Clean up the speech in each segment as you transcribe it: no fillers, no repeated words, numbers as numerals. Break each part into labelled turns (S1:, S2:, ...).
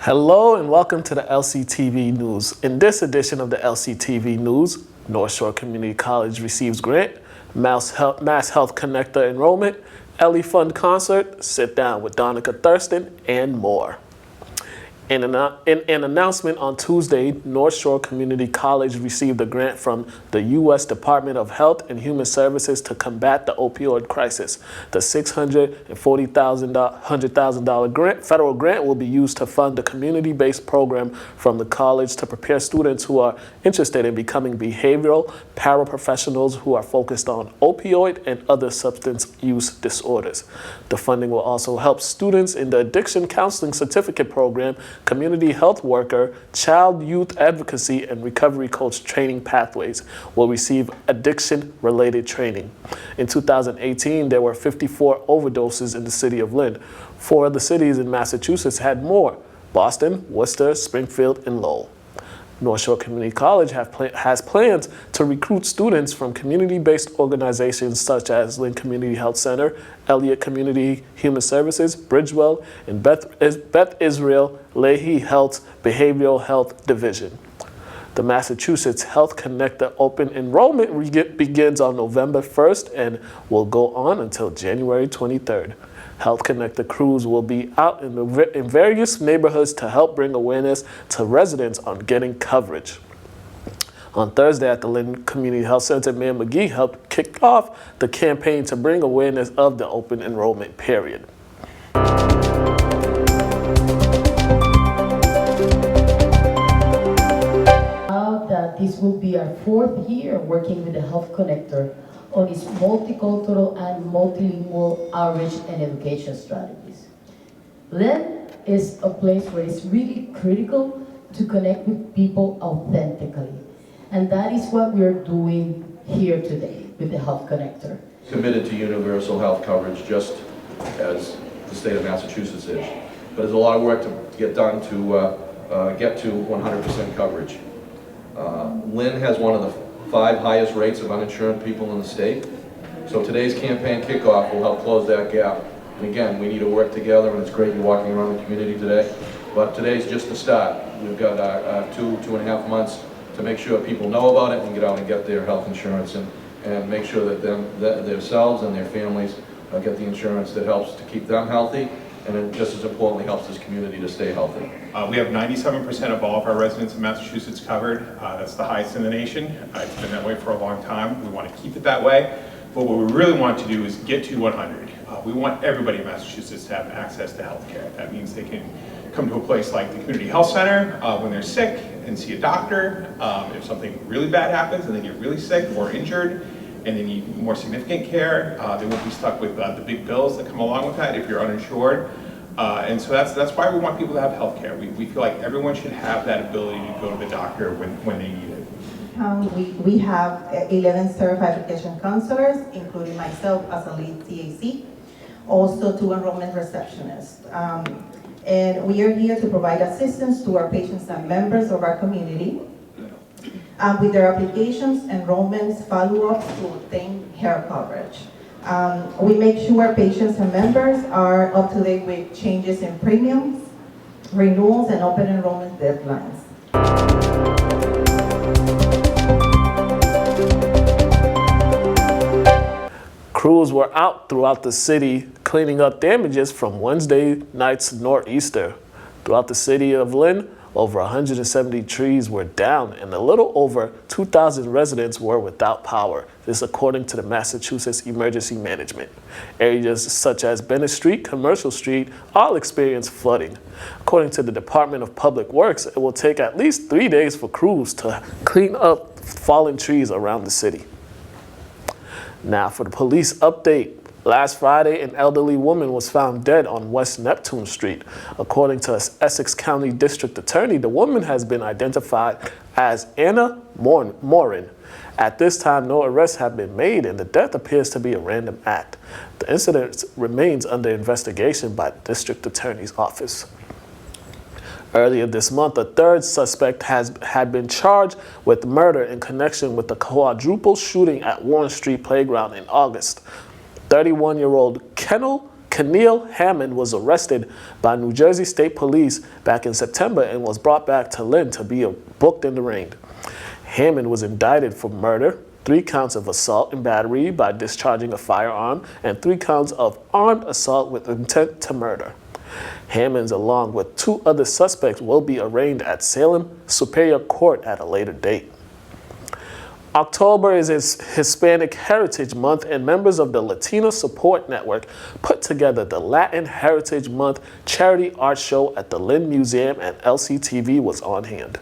S1: Hello and welcome to the Lctv News. In this edition of the Lctv News, North Shore Community College receives grant, Health Connector Enrollment, Ellie Fund concert, sit down with Donecca, Thurston, and more. In an announcement on Tuesday, North Shore Community College received a grant from the U.S. Department of Health and Human Services to combat the opioid crisis. The $640,000 federal grant will be used to fund a community-based program from the college to prepare students who are interested in becoming behavioral paraprofessionals who are focused on opioid and other substance use disorders. The funding will also help students in the Addiction Counseling Certificate Program, Community Health Worker, Child Youth Advocacy, and Recovery Coach training pathways will receive addiction-related training. In 2018, there were 54 overdoses in the city of Lynn. 4 other cities in Massachusetts had more: Boston, Worcester, Springfield, and Lowell. North Shore Community College has plans to recruit students from community-based organizations such as Lynn Community Health Center, Elliott Community Human Services, Bridgewell, and Beth Israel Leahy Health's Behavioral Health Division. The Massachusetts Health Connector Open Enrollment begins on November 1st and will go on until January 23rd. Health Connector crews will be out in various neighborhoods to help bring awareness to residents on getting coverage. On Thursday at the Lynn Community Health Center, Mayor McGee helped kick off the campaign to bring awareness of the open enrollment period.
S2: This will be our 4th year working with the Health Connector on its multicultural and multilingual outreach and education strategies. Lynn is a place where it's really critical to connect with people authentically. And that is what we're doing here today with the Health Connector.
S3: Committed to universal health coverage just as the state of Massachusetts is. But there's a lot of work to get done to get to 100% coverage. Lynn has one of the 5 highest rates of uninsured people in the state. So today's campaign kickoff will help close that gap. And again, we need to work together, and it's great you're walking around the community today. But today's just the start. We've got 2.5 months to make sure people know about it and get out and get their health insurance and make sure that themselves and their families get the insurance that helps to keep them healthy, and it just as importantly helps this community to stay healthy.
S4: We have 97% of all of our residents in Massachusetts covered. That's the highest in the nation. It's been that way for a long time. We want to keep it that way. But what we really want to do is get to 100. We want everybody in Massachusetts to have access to health care. That means they can come to a place like the Community Health Center when they're sick and see a doctor. If something really bad happens and they get really sick or injured and they need more significant care, they won't be stuck with the big bills that come along with that if you're uninsured. And so that's why we want people to have health care. We feel like everyone should have that ability to go to the doctor when they need it.
S5: We have 11 certified application counselors, including myself as a lead TAC, also 2 enrollment receptionists. And we are here to provide assistance to our patients and members of our community with their applications, enrollments, follow-ups to obtain health coverage. We make sure patients and members are up to date with changes in premiums, renewals, and open enrollment deadlines.
S1: Crews were out throughout the city cleaning up damages from Wednesday night's nor'easter. Throughout the city of Lynn, over 170 trees were down and a little over 2,000 residents were without power. This according to the Massachusetts Emergency Management. Areas such as Bennett Street, Commercial Street all experienced flooding. According to the Department of Public Works, it will take at least 3 days for crews to clean up fallen trees around the city. Now for the police update. Last Friday, an elderly woman was found dead on West Neptune Street. According to Essex County District Attorney, the woman has been identified as Anna Morin. At this time, no arrests have been made, and the death appears to be a random act. The incident remains under investigation by the District Attorney's Office. Earlier this month, a 3rd suspect had been charged with murder in connection with the quadruple shooting at Warren Street Playground in August. 31-year-old Kennel Keneal Hammond was arrested by New Jersey State Police back in September and was brought back to Lynn to be booked and arraigned. Hammond was indicted for murder, 3 counts of assault and battery by discharging a firearm, and 3 counts of armed assault with intent to murder. Hammond, along with 2 other suspects, will be arraigned at Salem Superior Court at a later date. October is Hispanic Heritage Month, and members of the Latino Support Network put together the Latin Heritage Month charity art show at the Lynn Museum, and Lctv was on hand.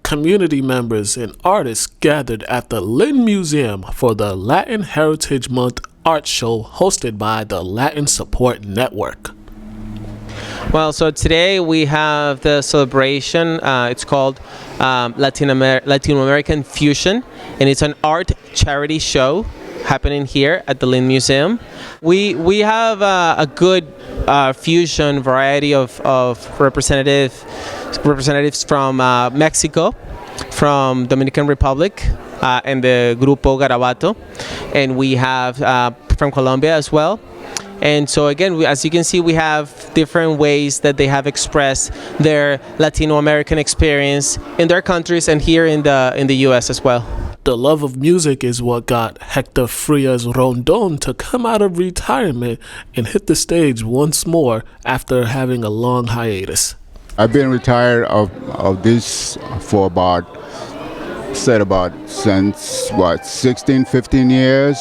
S1: Community members and artists gathered at the Lynn Museum for the Latin Heritage Month art show hosted by the Latin Support Network.
S6: Well, so today we have the celebration. It's called Latino American Fusion, and it's an art charity show happening here at the Lynn Museum. We have a good fusion variety of representatives from Mexico, from Dominican Republic, and the Grupo Garabato, and we have from Colombia as well. And so again, as you can see, we have different ways that they have expressed their Latino American experience in their countries and here in the U.S. as well.
S1: The love of music is what got Hector Frias Rondon to come out of retirement and hit the stage once more after having a long hiatus.
S7: I've been retired of this for since 16, 15 years.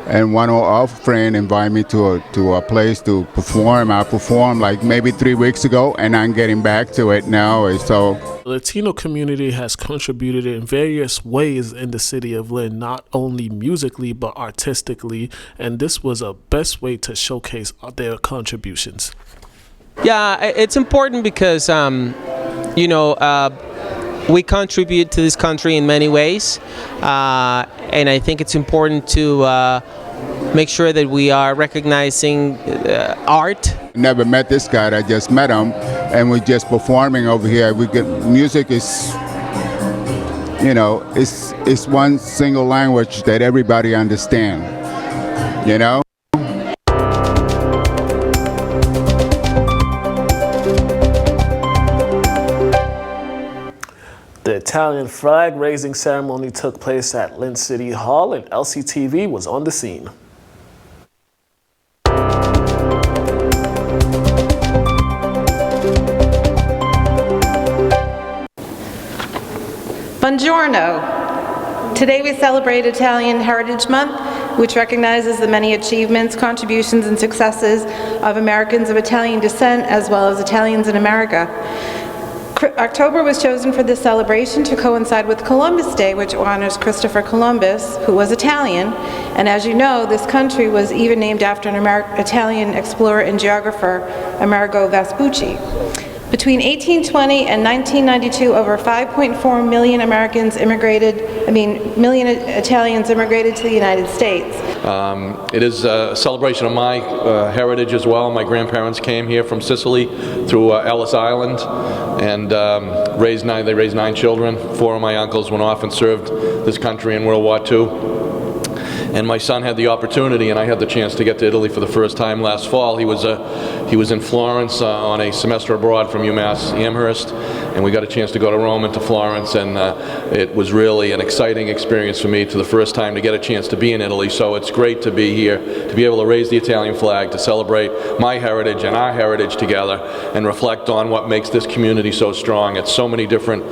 S7: And one of our friends invited me to a place to perform. I performed like maybe 3 weeks ago, and I'm getting back to it now. So
S1: the Latino community has contributed in various ways in the city of Lynn, not only musically but artistically, and this was a best way to showcase their contributions.
S6: Yeah, it's important because we contribute to this country in many ways, and I think it's important to make sure that we are recognizing art.
S7: Never met this guy, I just met him, and we're just performing over here. Music is, it's one single language that everybody understands,
S1: The Italian flag raising ceremony took place at Lynn City Hall, and Lctv was on the scene.
S8: Buongiorno. Today we celebrate Italian Heritage Month, which recognizes the many achievements, contributions, and successes of Americans of Italian descent, as well as Italians in America. October was chosen for this celebration to coincide with Columbus Day, which honors Christopher Columbus, who was Italian. And as you know, this country was even named after an Italian explorer and geographer, Amerigo Vespucci. Between 1820 and 1992, over 5.4 million million Italians immigrated to the United States.
S3: It is a celebration of my heritage as well. My grandparents came here from Sicily through Ellis Island, and they raised 9 children. 4 of my uncles went off and served this country in World War II. And my son had the opportunity, and I had the chance to get to Italy for the first time last fall. He was in Florence on a semester abroad from UMass Amherst, and we got a chance to go to Rome and to Florence, and it was really an exciting experience for me to the first time to get a chance to be in Italy. So it's great to be here, to be able to raise the Italian flag, to celebrate my heritage and our heritage together, and reflect on what makes this community so strong. It's so many different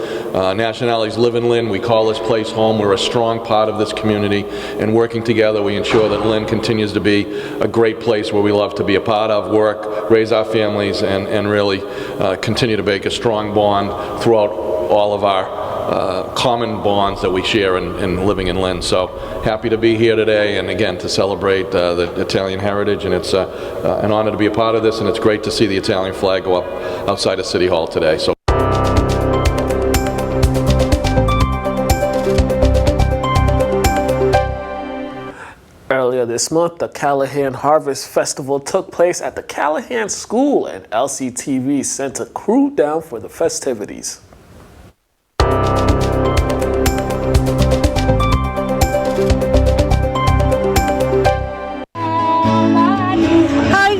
S3: nationalities live in Lynn. We call this place home. We're a strong part of this community, and working together we ensure that Lynn continues to be a great place where we love to be a part of, work, raise our families, and really continue to make a strong bond throughout all of our common bonds that we share in living in Lynn. So happy to be here today, and again to celebrate the Italian heritage, and it's an honor to be a part of this, and it's great to see the Italian flag go up outside of City Hall today. So.
S1: this month, the Callahan Harvest Festival took place at the Callahan School, and Lctv sent a crew down for the festivities.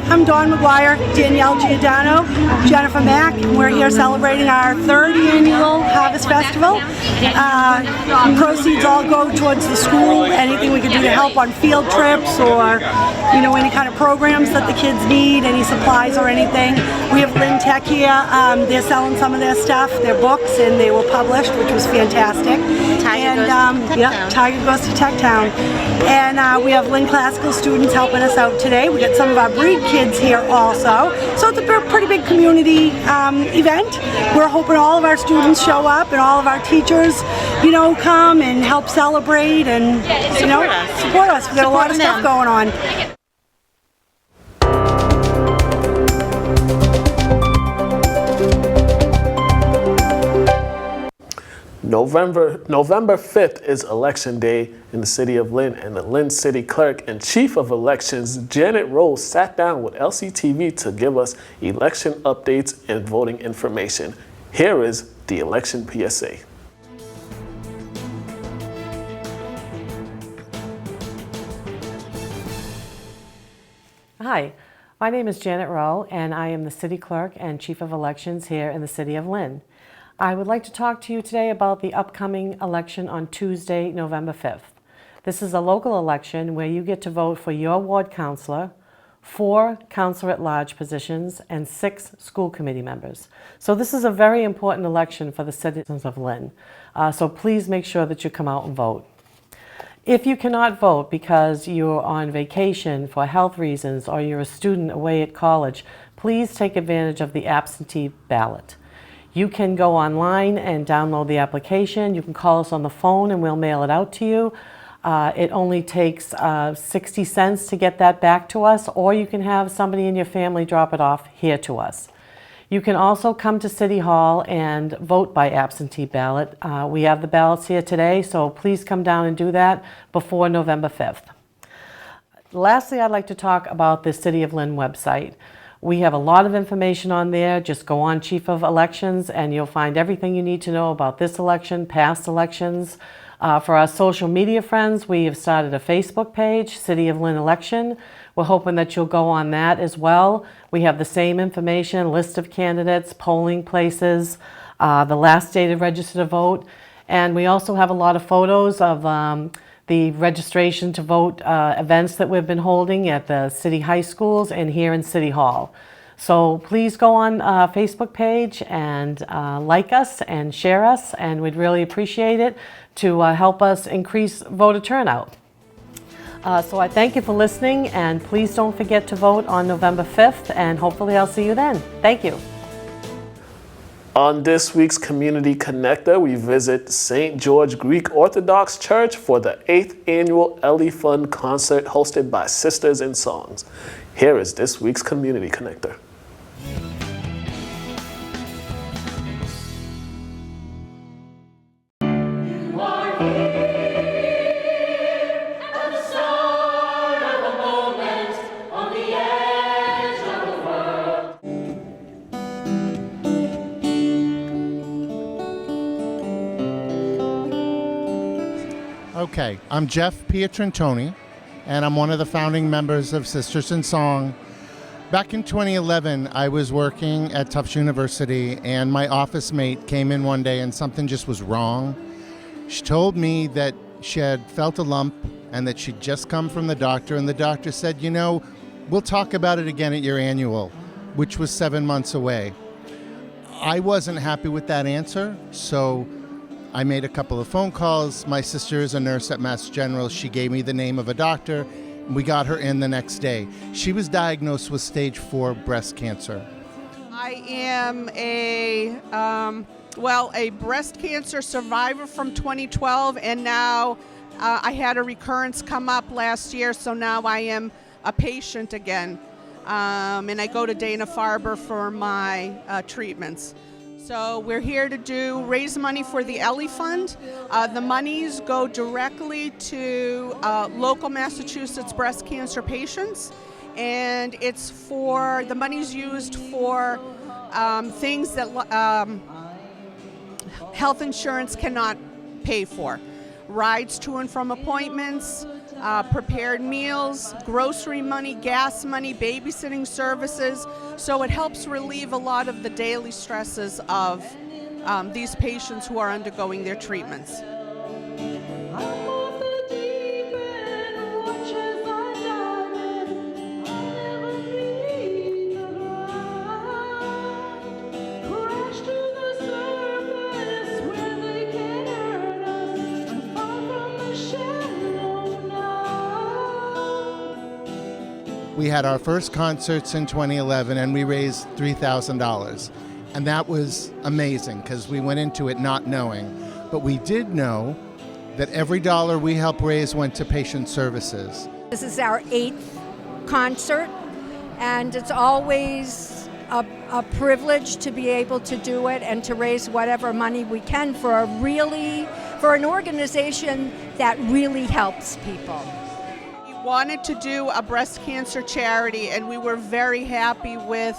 S9: I'm Dawn McGuire, Danielle Giordano, Jennifer Mack, and we're here celebrating our third annual Harvest Festival. Proceeds all go towards the school, anything we can do to help on field trips or, any kind of programs that the kids need, any supplies or anything. We have Lynn Tech here. They're selling some of their stuff, their books, and they were published, which was fantastic. Tiger goes to Tech Town. And we have Lynn Classical students helping us out today. We got some of our breed kids here also. So it's a pretty big community event. We're hoping all of our students show up and all of our teachers, come and help celebrate and, support us. We've got a lot of stuff going on.
S1: November 5th is Election Day in the city of Lynn, and the Lynn City Clerk and Chief of Elections, Janet Rowe, sat down with Lctv to give us election updates and voting information. Here is the election PSA.
S10: Hi, my name is Janet Rowe, and I am the City Clerk and Chief of Elections here in the city of Lynn. I would like to talk to you today about the upcoming election on Tuesday, November 5th. This is a local election where you get to vote for your ward councilor, 4 councilor-at-large positions, and 6 school committee members. So this is a very important election for the citizens of Lynn. So please make sure that you come out and vote. If you cannot vote because you're on vacation for health reasons or you're a student away at college, please take advantage of the absentee ballot. You can go online and download the application. You can call us on the phone and we'll mail it out to you. It only takes 60 cents to get that back to us, or you can have somebody in your family drop it off here to us. You can also come to City Hall and vote by absentee ballot. We have the ballots here today, so please come down and do that before November 5th. Lastly, I'd like to talk about the City of Lynn website. We have a lot of information on there. Just go on Chief of Elections and you'll find everything you need to know about this election, past elections. For our social media friends, we have started a Facebook page, City of Lynn Election. We're hoping that you'll go on that as well. We have the same information, list of candidates, polling places, the last day to register to vote. And we also have a lot of photos of the registration to vote events that we've been holding at the city high schools and here in City Hall. So please go on Facebook page and like us and share us, and we'd really appreciate it to help us increase voter turnout. So I thank you for listening, and please don't forget to vote on November 5th, and hopefully I'll see you then. Thank you.
S1: On this week's Community Connector, we visit St. George Greek Orthodox Church for the 8th annual Ellie Fund concert hosted by Sisters in Songs. Here is this week's Community Connector.
S11: Okay, I'm Jeff Pietrantoni, and I'm one of the founding members of Sisters in Song. Back in 2011, I was working at Tufts University, and my office mate came in one day and something just was wrong. She told me that she had felt a lump and that she'd just come from the doctor, and the doctor said, we'll talk about it again at your annual, which was 7 months away. I wasn't happy with that answer, so I made a couple of phone calls. My sister is a nurse at Mass General. She gave me the name of a doctor. We got her in the next day. She was diagnosed with stage 4 breast cancer.
S12: I am a breast cancer survivor from 2012, and now I had a recurrence come up last year, so now I am a patient again. And I go to Dana-Farber for my treatments. So we're here to raise money for the Ellie Fund. The monies go directly to local Massachusetts breast cancer patients, and it's for, the money's used for things that health insurance cannot pay for. Rides to and from appointments, prepared meals, grocery money, gas money, babysitting services. So it helps relieve a lot of the daily stresses of these patients who are undergoing their treatments.
S11: We had our first concerts in 2011 and we raised $3,000. And that was amazing because we went into it not knowing. But we did know that every dollar we helped raise went to patient services.
S13: This is our 8th concert, and it's always a privilege to be able to do it and to raise whatever money we can for an organization that really helps people.
S12: Wanted to do a breast cancer charity, and we were very happy with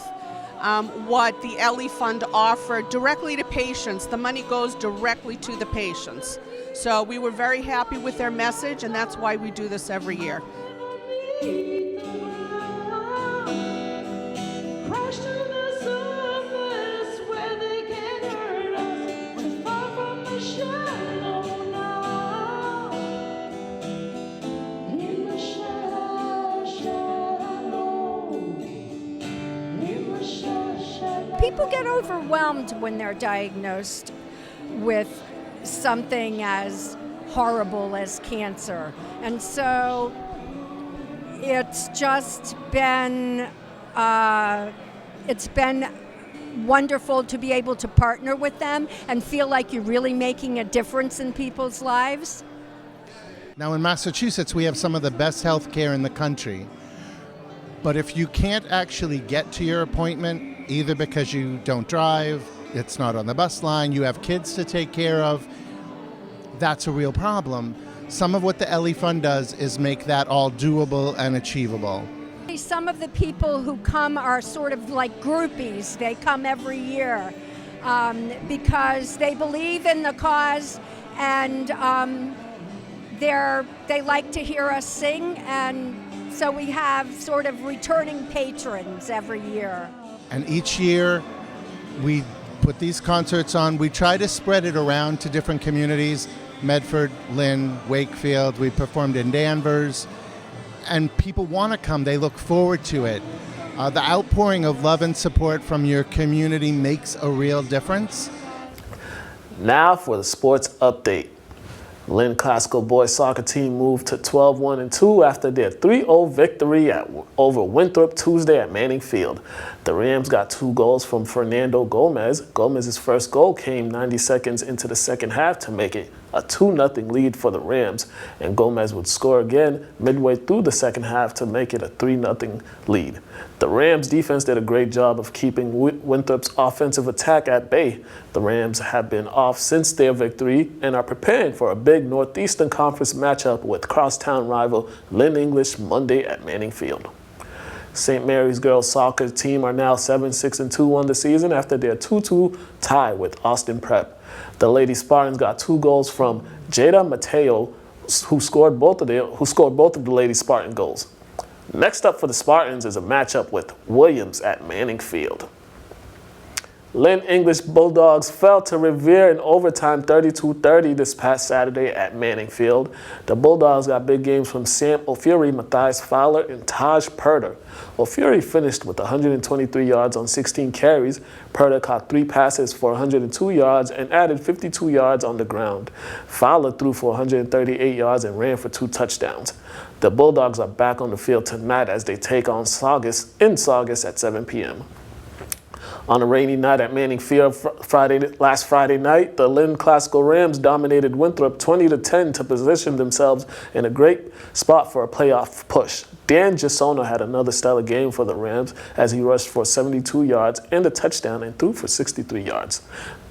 S12: what the Ellie Fund offered directly to patients. The money goes directly to the patients. So we were very happy with their message, and that's why we do this every year.
S13: People get overwhelmed when they're diagnosed with something as horrible as cancer. And so it's just been, wonderful to be able to partner with them and feel like you're really making a difference in people's lives.
S11: Now in Massachusetts, we have some of the best health care in the country. But if you can't actually get to your appointment, either because you don't drive, it's not on the bus line, you have kids to take care of, that's a real problem. Some of what the Ellie Fund does is make that all doable and achievable.
S13: Some of the people who come are sort of like groupies. They come every year because they believe in the cause, and they like to hear us sing, and so we have sort of returning patrons every year.
S11: And each year we put these concerts on. We try to spread it around to different communities, Medford, Lynn, Wakefield. We performed in Danvers. And people want to come. They look forward to it. The outpouring of love and support from your community makes a real difference.
S1: Now for the sports update. Lynn Classical boys soccer team moved to 12-1-2 after their 3-0 victory over Winthrop Tuesday at Manning Field. The Rams got 2 goals from Fernando Gomez. Gomez's first goal came 90 seconds into the second half to make it a 2-0 lead for the Rams, and Gomez would score again midway through the second half to make it a 3-0 lead. The Rams defense did a great job of keeping Winthrop's offensive attack at bay. The Rams have been off since their victory and are preparing for a big Northeastern Conference matchup with crosstown rival Lynn English Monday at Manning Field. St. Mary's girls soccer team are now 7-6-2 on the season after their 2-2 tie with Austin Prep. The Lady Spartans got 2 goals from Jada Mateo, who scored both of the Lady Spartan goals. Next up for the Spartans is a matchup with Williams at Manning Field. Lynn English Bulldogs fell to Revere in overtime 32-30 this past Saturday at Manning Field. The Bulldogs got big games from Sam O'Fury, Matthias Fowler, and Taj Purder. O'Fury finished with 123 yards on 16 carries. Purder caught 3 passes for 102 yards and added 52 yards on the ground. Fowler threw for 138 yards and ran for 2 touchdowns. The Bulldogs are back on the field tonight as they take on Saugus at 7 p.m. On a rainy night at Manning Field last Friday night, the Lynn Classical Rams dominated Winthrop 20-10 to position themselves in a great spot for a playoff push. Dan Gisona had another stellar game for the Rams as he rushed for 72 yards and a touchdown and threw for 63 yards.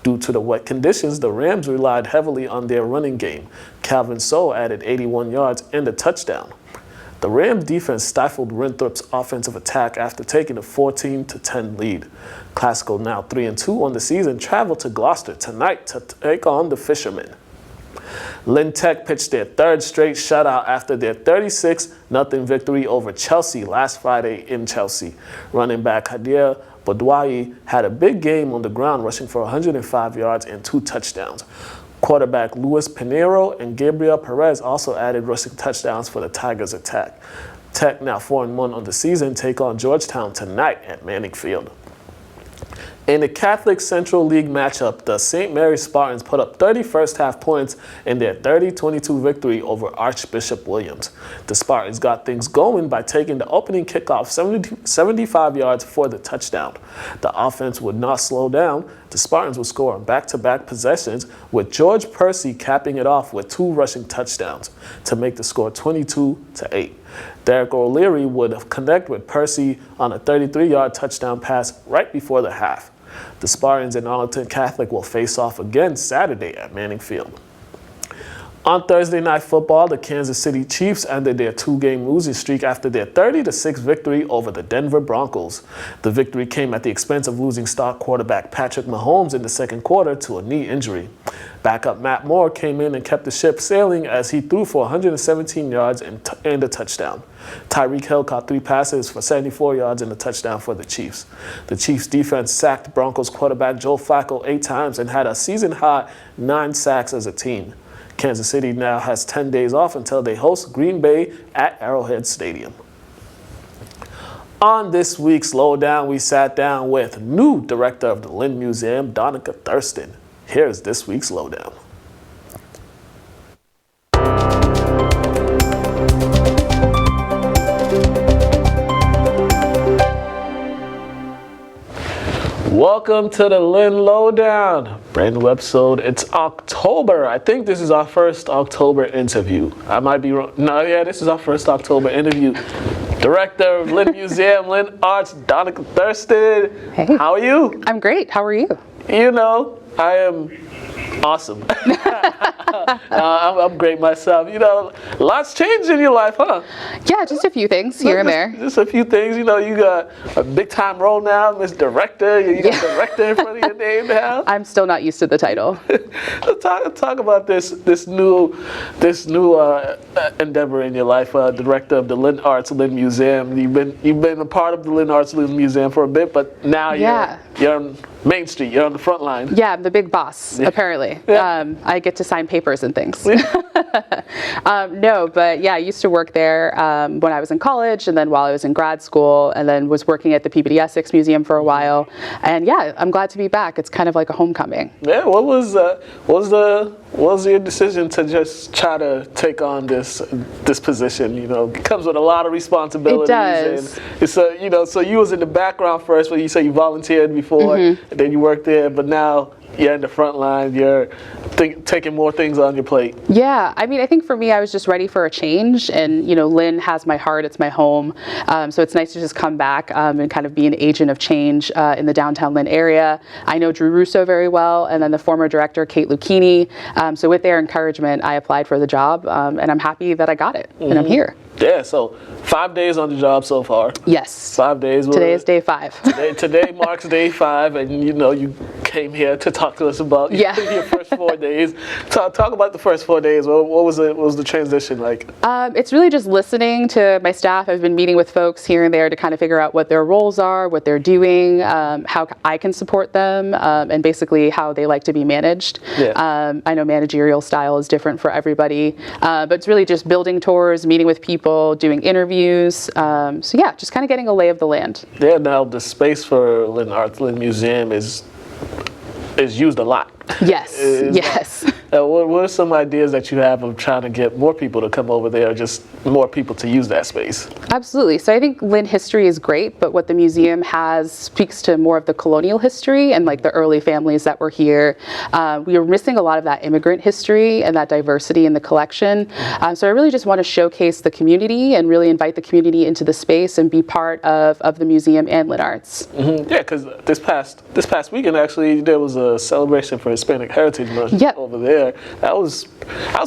S1: Due to the wet conditions, the Rams relied heavily on their running game. Calvin So added 81 yards and a touchdown. The Rams defense stifled Winthrop's offensive attack after taking a 14-10 lead. Classical, now 3-2 on the season, travel to Gloucester tonight to take on the Fishermen. Lynn Tech pitched their third straight shutout after their 36-0 victory over Chelsea last Friday in Chelsea. Running back Hadir Bodwai had a big game on the ground, rushing for 105 yards and 2 touchdowns. Quarterback Luis Pinheiro and Gabriel Perez also added rushing touchdowns for the Tigers' attack. Tech, now 4-1 on the season, take on Georgetown tonight at Manning Field. In the Catholic Central League matchup, the St. Mary's Spartans put up 30 first-half points in their 30-22 victory over Archbishop Williams. The Spartans got things going by taking the opening kickoff 75 yards for the touchdown. The offense would not slow down. The Spartans would score on back-to-back possessions, with George Percy capping it off with 2 rushing touchdowns to make the score 22-8. Derek O'Leary would connect with Percy on a 33-yard touchdown pass right before the half. The Spartans and Arlington Catholic will face off again Saturday at Manning Field. On Thursday Night Football, the Kansas City Chiefs ended their 2-game losing streak after their 30-6 victory over the Denver Broncos. The victory came at the expense of losing star quarterback Patrick Mahomes in the second quarter to a knee injury. Backup Matt Moore came in and kept the ship sailing as he threw for 117 yards and a touchdown. Tyreek Hill caught 3 passes for 74 yards and a touchdown for the Chiefs. The Chiefs defense sacked Broncos quarterback Joe Flacco 8 times and had a season-high 9 sacks as a team. Kansas City now has 10 days off until they host Green Bay at Arrowhead Stadium. On this week's Lowdown, we sat down with new director of the Lynn Museum, Donecca Thurston. Here's this week's Lowdown. Welcome to the Lynn Lowdown. Brand new episode. It's October. I think this is our first October interview. I might be wrong. No, yeah, this is our first October interview. Director of Lynn Museum, Lynn Arts, Donecca Thurston.
S14: Hey.
S1: How are you?
S14: I'm great. How are you?
S1: You know, I am awesome. I'm great myself. You know, lots changed in your life, huh?
S14: Yeah, just a few things here and there.
S1: Just a few things. You know, you got a big time role now, Miss Director. You got Director in front of your name now.
S14: I'm still not used to the title.
S1: Talk about this new endeavor in your life. Director of the Lynn Arts Lynn Museum. You've been a part of the Lynn Arts Lynn Museum for a bit, but now you're on Main Street. You're on the front line.
S14: Yeah, I'm the big boss. Apparently, I get to sign papers and things. No, but yeah, I used to work there when I was in college, and then while I was in grad school, and then was working at the Peabody Essex Museum for a while. And yeah, I'm glad to be back. It's kind of like a homecoming. Yeah, what was your decision to just try to take on this position? You know, it comes with a lot of responsibilities. It does. And it's so you was in the background first, but you say you volunteered before, and then you worked there, but now you're in the front line. You're taking more things on your plate. Yeah, I mean, I think for me, I was just ready for a change, and Lynn has my heart. It's my home, so it's nice to just come back and kind of be an agent of change in the downtown Lynn area. I know Drew Russo very well, and then the former director Kate Lucchini. So with their encouragement, I applied for the job, and I'm happy that I got it, and I'm here. Yeah, so 5 days on the job so far. Yes. 5 days. Today is day 5. Today marks day 5, and you came here to talk to us about your first 4 days. Talk about the first 4 days. What was the transition like? It's really just listening to my staff. I've been meeting with folks here and there to kind of figure out what their roles are, what they're doing, how I can support them, and basically how they like to be managed. Yeah. I know managerial style is different for everybody, but it's really just building tours, meeting with people, doing interviews. So yeah, just kind of getting a lay of the land. Yeah, now the space for Lynn Arts Lynn Museum is used a lot. Yes, yes.
S1: What are some ideas that you have of trying to get more people to come over there, or just more people to use that space?
S14: Absolutely. So I think Lynn history is great, but what the museum has speaks to more of the colonial history and like the early families that were here. We are missing a lot of that immigrant history and that diversity in the collection. So I really just want to showcase the community and really invite the community into the space and be part of the museum and Lynn Arts.
S1: Mm-hmm. Yeah, because this past weekend actually there was a celebration for Hispanic Heritage Month over there. That was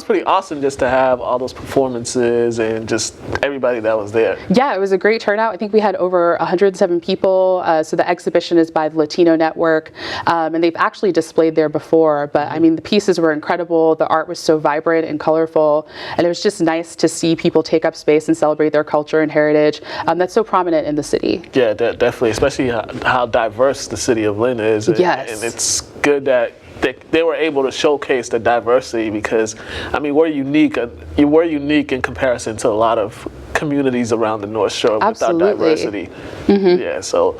S1: pretty awesome, just to have all those performances and just everybody that was there.
S14: Yeah, it was a great turnout. I think we had over 107 people. So the exhibition is by the Latino Network, and they've actually displayed there before. But I mean, the pieces were incredible. The art was so vibrant and colorful, and it was just nice to see people take up space and celebrate their culture and heritage. That's so prominent in the city.
S1: Yeah, definitely, especially how diverse the city of Lynn is.
S14: Yes.
S1: And it's good that they were able to showcase the diversity, because I mean we're unique. You were unique in comparison to a lot of communities around the North Shore with our diversity. Mm-hmm. Yeah. So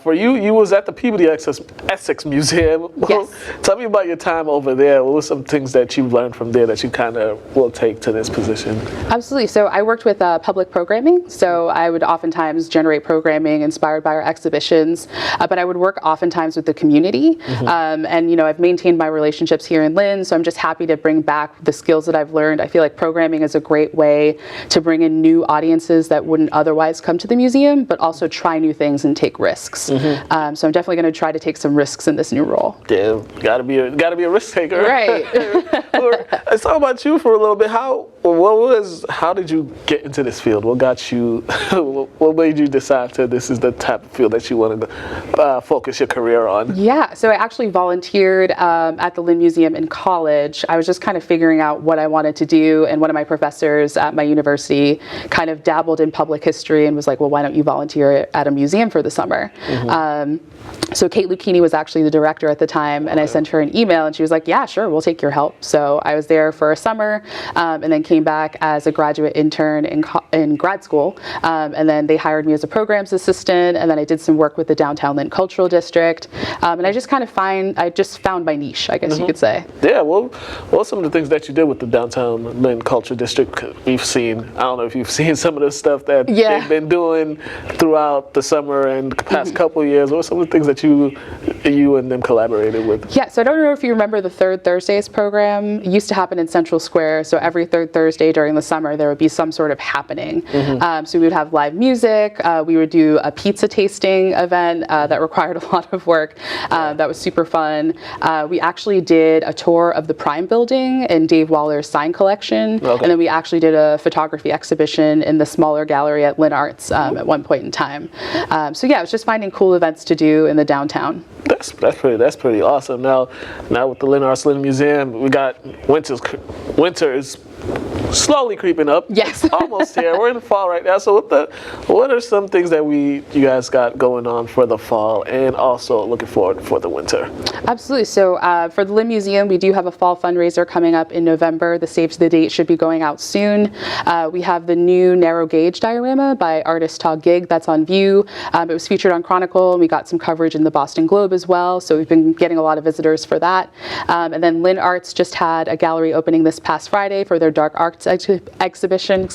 S1: for you was at the Peabody Essex Museum.
S14: Yes.
S1: Tell me about your time over there. What were some things that you learned from there that you kind of will take to this position?
S14: Absolutely. So I worked with public programming. So I would oftentimes generate programming inspired by our exhibitions, but I would work oftentimes with the community. Mm-hmm. And you know, I've maintained my relationships here in Lynn, so I'm just happy to bring back the skills that I've learned. I feel like programming is a great way to bring in new audiences that wouldn't otherwise come to the museum, but also try new things and take risks. Mm-hmm. So I'm definitely going to try to take some risks in this new role.
S1: Yeah, gotta be a risk taker.
S14: Right.
S1: Let's talk about you for a little bit. How did you get into this field? What got you? What made you decide this is the type of field that you wanted to focus your career on?
S14: Yeah, so I actually volunteered at the Lynn Museum in college. I was just kind of figuring out what I wanted to do, and one of my professors at my university kind of dabbled in public history and was like, well, why don't you volunteer at a museum for the summer? Mm-hmm. So Kate Lucchini was actually the director at the time, and I sent her an email, and she was like, yeah, sure, we'll take your help. So I was there for a summer, and then came back as a graduate intern in grad school, and then they hired me as a programs assistant, and then I did some work with the Downtown Lynn Cultural District, and I just found my niche, I guess you could say.
S1: Yeah, well, some of the things that you did with the Downtown Lynn Cultural District, we've seen, I don't know if you've seen some of the stuff that they've been doing throughout the summer and the past couple of years. What are some of the things that you and them collaborated with?
S14: Yeah, so I don't know if you remember the Third Thursdays program. It used to happen in Central Square, so every third Thursday during the summer there would be some sort of happening. Mm-hmm. So we would have live music, we would do a pizza tasting event that required a lot of work. That was super fun. We actually did a tour of the Prime Building and Dave Waller's sign collection, and then we actually did a photography exhibition in the smaller gallery at Lynn Arts at one point in time. So yeah, it was just finding cool events to do in the downtown.
S1: That's pretty awesome. Now with the Lynn Arts Lynn Museum, we got winter is slowly creeping up.
S14: Yes.
S1: Almost here. We're in the fall right now. So what are some things that you guys got going on for the fall, and also looking forward for the winter?
S14: Absolutely. So for the Lynn Museum, we do have a fall fundraiser coming up in November. The save the date should be going out soon. We have the new narrow gauge diorama by artist Todd Gigg that's on view. It was featured on Chronicle, and we got some coverage in the Boston Globe as well. So we've been getting a lot of visitors for that. And then Lynn Arts just had a gallery opening this past Friday for their Dark Arts exhibition.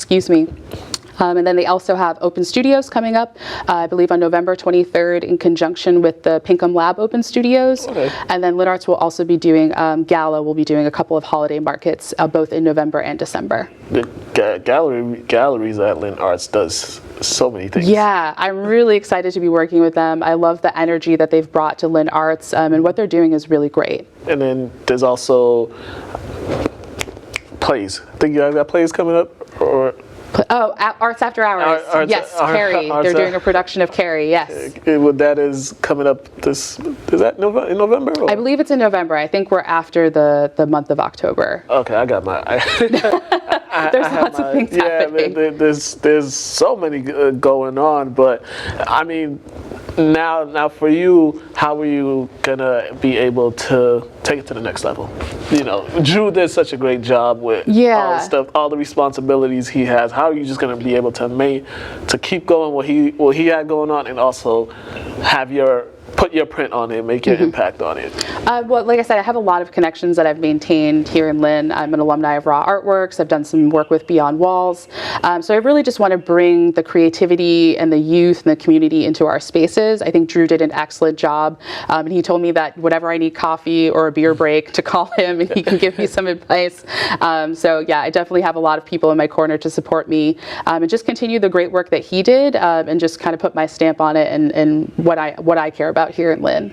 S14: And then they also have Open Studios coming up, I believe on November 23rd in conjunction with the Pinkham Lab Open Studios. Okay. And then Lynn Arts will also be doing, Gala will be doing a couple of holiday markets, both in November and December.
S1: The galleries at Lynn Arts does so many things.
S14: Yeah, I'm really excited to be working with them. I love the energy that they've brought to Lynn Arts, and what they're doing is really great.
S1: And then there's also plays. I think you guys got plays coming up, or?
S14: Arts After Hours. Yes, Carrie. They're doing a production of Carrie, yes.
S1: That is coming up is that in November? Or?
S14: I believe it's in November. I think we're after the month of October.
S1: Okay, I got my...
S14: There's lots of things happening.
S1: There's so many going on, but I mean, now for you, how are you gonna be able to take it to the next level. You know, Drew did such a great job with all the stuff, all the responsibilities he has. How are you just going to be able to keep going what he had going on, and also have put your print on it, make your impact on it?
S14: Well, like I said, I have a lot of connections that I've maintained here in Lynn. I'm an alumni of Raw Artworks. I've done some work with Beyond Walls. So I really just want to bring the creativity and the youth and the community into our spaces. I think Drew did an excellent job. And he told me that whenever I need coffee or a beer break, to call him and he can give me some advice. So yeah, I definitely have a lot of people in my corner to support me and just continue the great work that he did and just kind of put my stamp on it and what I care about here in Lynn.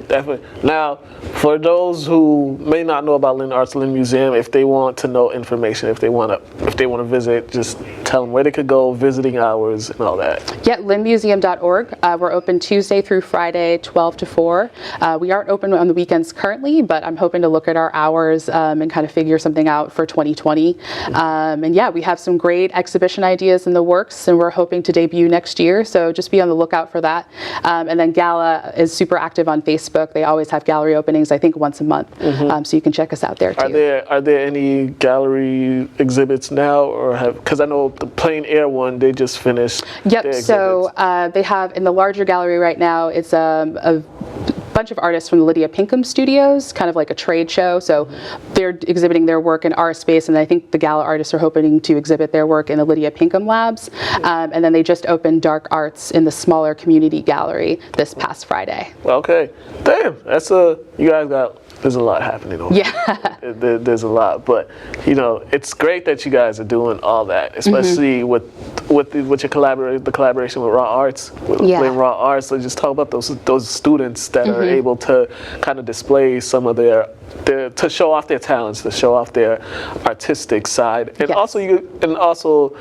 S1: Definitely. Now, for those who may not know about Lynn Arts, Lynn Museum, if they want to know information, if they want to visit, just tell them where they could go, visiting hours, and all that.
S14: Yeah, lynnmuseum.org. We're open Tuesday through Friday, 12 to 4. We aren't open on the weekends currently, but I'm hoping to look at our hours and kind of figure something out for 2020. And yeah, we have some great exhibition ideas in the works, and we're hoping to debut next year. So just be on the lookout for that. And then Gala is super active on Facebook. They always have gallery openings, I think once a month. So you can check us out there too.
S1: Are there any gallery exhibits now, or because I know the Plein Air one, they just finished.
S14: Yep. So they have in the larger gallery right now, it's a bunch of artists from the Lydia Pinkham Studios, kind of like a trade show. So they're exhibiting their work in our space, and I think the Gala artists are hoping to exhibit their work in the Lydia Pinkham Labs. And then they just opened Dark Arts in the smaller community gallery this past Friday.
S1: Okay. Damn, you guys there's a lot happening over there. There's a lot, but you know, it's great that you guys are doing all that, especially with your collaboration with Raw Arts, with Raw Arts. So just talk about those students that are able to kind of display some of their to show off their talents, to show off their artistic side, and also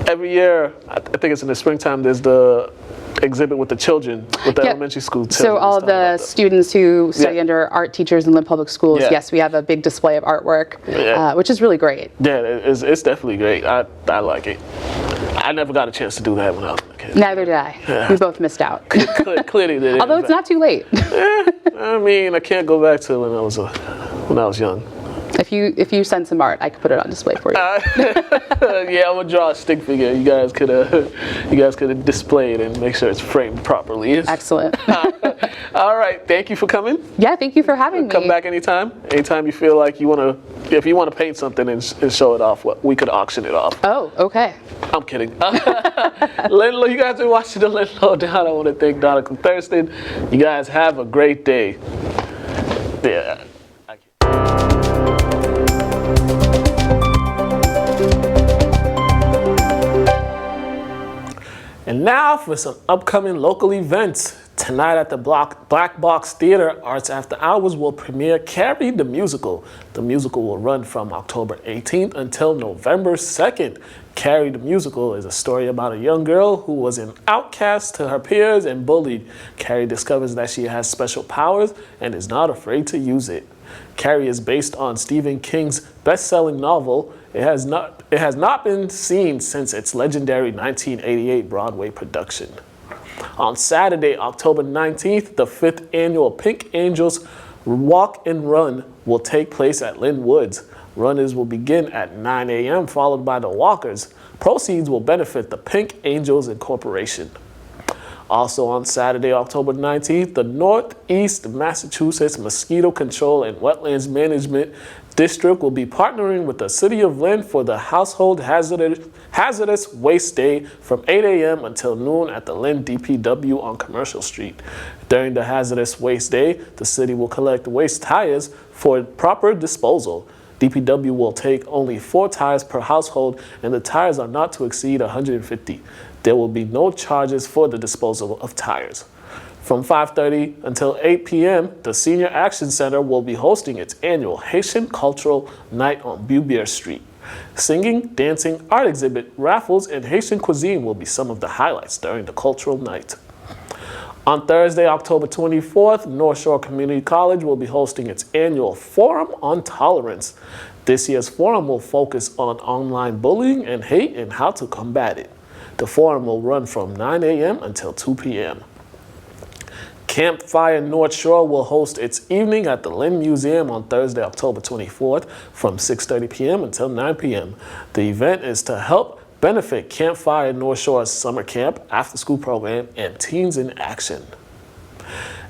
S1: every year, I think it's in the springtime, there's the exhibit with the children, with the elementary school children.
S14: So all the students who study under art teachers in Lynn Public Schools, yes, we have a big display of artwork, which is really great.
S1: Yeah, it's definitely great. I like it. I never got a chance to do that when I was a kid.
S14: Neither did I. Yeah. We both missed out.
S1: Clearly did.
S14: Although it's not too late.
S1: I mean, I can't go back to when I was young.
S14: If you send some art, I could put it on display for you.
S1: Yeah, I'm gonna draw a stick figure. You guys could display it and make sure it's framed properly.
S14: Excellent.
S1: All right, thank you for coming.
S14: Yeah, thank you for having me.
S1: Come back anytime. Anytime you feel like if you want to paint something and show it off, we could auction it off.
S14: Oh, okay.
S1: I'm kidding. Lynn, you guys are watching the Lynn Lowdown. I want to thank Donecca Thurston. You guys have a great day. Yeah. And now for some upcoming local events. Tonight at the Black Box Theater, Arts After Hours will premiere Carrie the Musical. The musical will run from October 18th until November 2nd. Carrie the Musical is a story about a young girl who was an outcast to her peers and bullied. Carrie discovers that she has special powers and is not afraid to use it. Carrie is based on Stephen King's best-selling novel. It has not been seen since its legendary 1988 Broadway production. On Saturday, October 19th, the 5th annual Pink Angels Walk and Run will take place at Lynn Woods. Runners will begin at 9 a.m. followed by the walkers. Proceeds will benefit the Pink Angels Incorporation. Also on Saturday, October 19th, the Northeast Massachusetts Mosquito Control and Wetlands Management District will be partnering with the City of Lynn for the Household Hazardous Waste Day from 8 a.m. until noon at the Lynn DPW on Commercial Street. During the Hazardous Waste Day, the city will collect waste tires for proper disposal. DPW will take only 4 tires per household, and the tires are not to exceed 150. There will be no charges for the disposal of tires. From 5:30 until 8 p.m., the Senior Action Center will be hosting its annual Haitian Cultural Night on Beaubier Street. Singing, dancing, art exhibit, raffles, and Haitian cuisine will be some of the highlights during the cultural night. On Thursday, October 24th, North Shore Community College will be hosting its annual Forum on Tolerance. This year's forum will focus on online bullying and hate and how to combat it. The forum will run from 9 a.m. until 2 p.m. Campfire North Shore will host its evening at the Lynn Museum on Thursday, October 24th from 6:30 p.m. until 9 p.m. The event is to help benefit Campfire North Shore's summer camp, after-school program, and Teens in Action.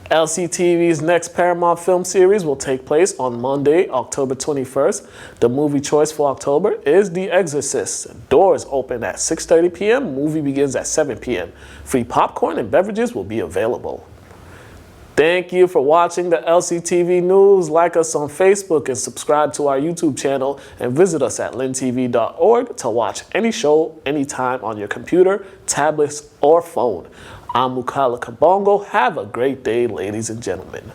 S1: Lctv's next Paramount film series will take place on Monday, October 21st. The movie choice for October is The Exorcist. Doors open at 6:30 p.m. Movie begins at 7 p.m. Free popcorn and beverages will be available. Thank you for watching the LCTV News. Like us on Facebook and subscribe to our YouTube channel, and visit us at lyntv.org to watch any show anytime on your computer, tablets, or phone. I'm Mukala Kabongo. Have a great day, ladies and gentlemen.